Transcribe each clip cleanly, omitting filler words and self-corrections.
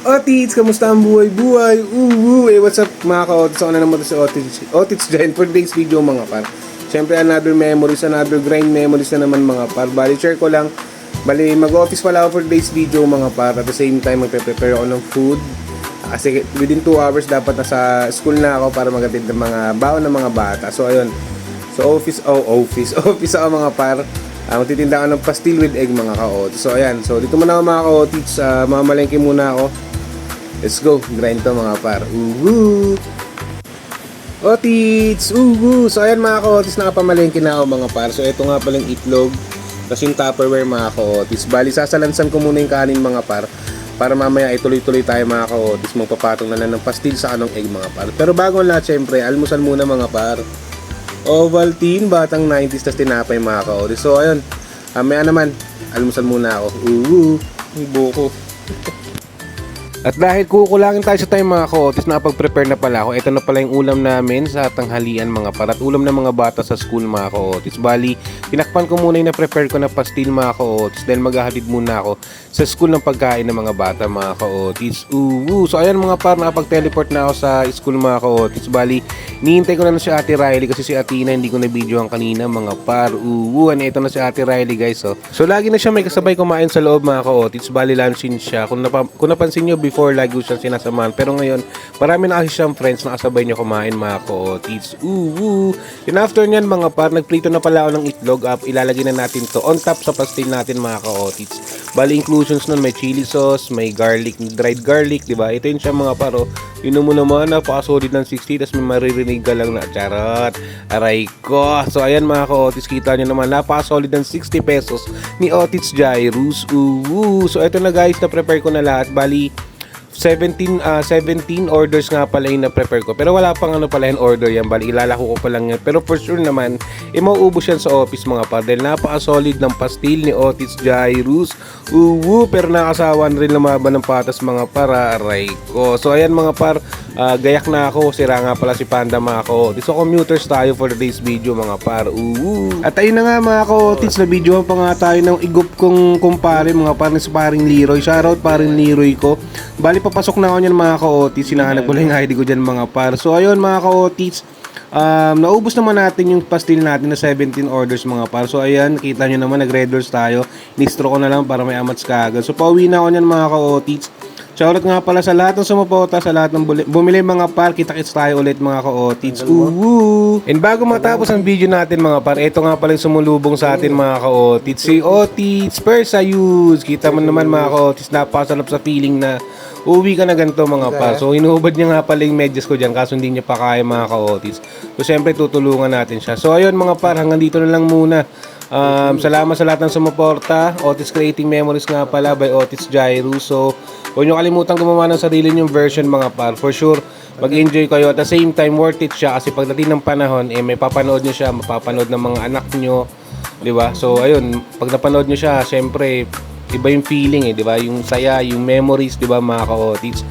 Otits, kamusta ang buhay-buhay? What's up mga ka-Otits? Ako na naman si Otits Giant for today's video mga par. Siyempre another memories, another grind memories na naman mga par. Bali, share ko lang. Bali, mag-office pala ako for today's video mga par. At the same time, magpe-prepare ako ng food. Kasi within 2 hours dapat nasa school na ako para magatid ng mga baon ng mga bata. So ayun. So office ako mga par. Magtitinda ako ng pastil with egg mga ka-Otits. So ayan. So dito muna ako mga ka-Otits. Mamalengke muna ako. Let's go, grind to mga par. Otits, So ayan mga ka-Otits, nakapamalengke na ako mga par. So ito nga palang itlog. Tapos yung Tupperware mga ka-Otits. Bali, sasalansan ko muna yung kanin mga par. Para mamaya ituloy-tuloy tayo mga ka-Otits. Magpapatong na ng pastil sa anong egg mga par. Pero bago ang lahat, syempre, almusal muna mga par. Ovaltine, batang 90s, tas tinapay mga ka-Otits. So ayun, maya naman, almusal muna ako. Buko. At dahil kukulangin tayo sa time mga ka-Otits, nakapag-prepare na pala ako. Ito na pala yung ulam namin sa tanghalian mga par. At ulam ng mga bata sa school mga ka-Otits. Bali, tinakpan ko muna yung na-prepare ko na pastil mga ka-Otits. Dahil maghahatid muna ako sa school ng pagkain ng mga bata mga ka-Otits. So ayan mga par, nakapag-teleport na ako sa school mga ka-Otits. Bali, nihintay ko na si Ate Riley kasi si Atina hindi ko na-videohan kanina mga par. Ito na si Ate Riley guys. So lagi na siya may kasabay kumain sa loob mga ka-Otits. Bali, luncheon siya. Kung napansin nyo before, lagi siya sinasamahan. Pero ngayon, marami na kasi siyang friends na kasabay niya kumain mga ka-Otits. Yun after nyan mga par, nagprito na pala ako ng itlog. Ilalagay na natin to on top sa pastil natin mga ka-Otits. Bali, inclusions nun, may chili sauce, may garlic, dried garlic, diba? Ito yun siya mga paro. Yun mo naman, napaka-solid ng 60, tapos may maririnig ka lang na charot. Aray ko. So, ayan mga ka-Otits, kita nyo naman, napaka-solid ng 60 pesos ni Otits Jairus. So, ito na guys, na-prepare ko na lahat. Bali, 17 orders nga pala yung na-prepare ko. Pero wala pang pala yung order yan. Bali, ilalako ko pa lang yan. Pero for sure naman, mauubos yan sa office mga par. Dahil napaka-solid ng pastil ni Otits Jairus. Pero nakasawan rin lumaban ng patas mga para aray ko. So, ayan mga par, gayak na ako. Sira nga pala si Panda mga ka-Otits. So, commuters tayo for today's video mga par. At ayun na nga mga ka-Otits, na videohan pa nga tayo ng igup kong kumpare mga par, si paring Leroy. Shoutout paring Leroy ko. Bali, papasok na ako niyan mga ka-Otits. Sinahanap ko lang yung ID ko dyan mga par. So ayun mga ka-Otits, naubos naman natin yung pastil natin na 17 orders mga par. So ayan, kita nyo naman, nag-red doors tayo. Nistro ko na lang para may amats kagad. So pauwi na ako niyan mga ka-Otits. Shoutout nga pala sa lahat ng sumupota, sa lahat ng bumili mga par. Kita-kits tayo ulit mga ka-Otits. And bago matapos ang video natin mga par, ito nga pala yung sumulubong sa atin mga ka-Otits, si Otits Persayus. Kita mo naman mga ka-Otits, napasalap sa feeling na uwi ka na ganito mga par. So inuubad niya nga pala yung medyas ko dyan, kaso hindi niya pa kaya mga ka-Otits. So syempre tutulungan natin siya. So ayun mga par, hanggang dito na lang muna. Salamat sa lahat ng sumuporta. Otits Creating Memories nga pala by Otits Jairus. So huwag nyo kalimutan gumawa ng sarili nyong version mga par. For sure, mag-enjoy kayo. At the same time, worth it siya. Kasi pagdating ng panahon, may papanood nyo siya, mapapanood ng mga anak nyo. Diba? So ayun, pag napanood nyo siya, syempre iba yung feeling diba? Yung saya, yung memories, diba mga ka-Otits.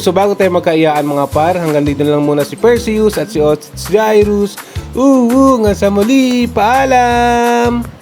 So bago tayo magkaiyaan mga par, hanggang dito na lang muna si Perseus at si Otits Jairus. Nga sa muli, paalam!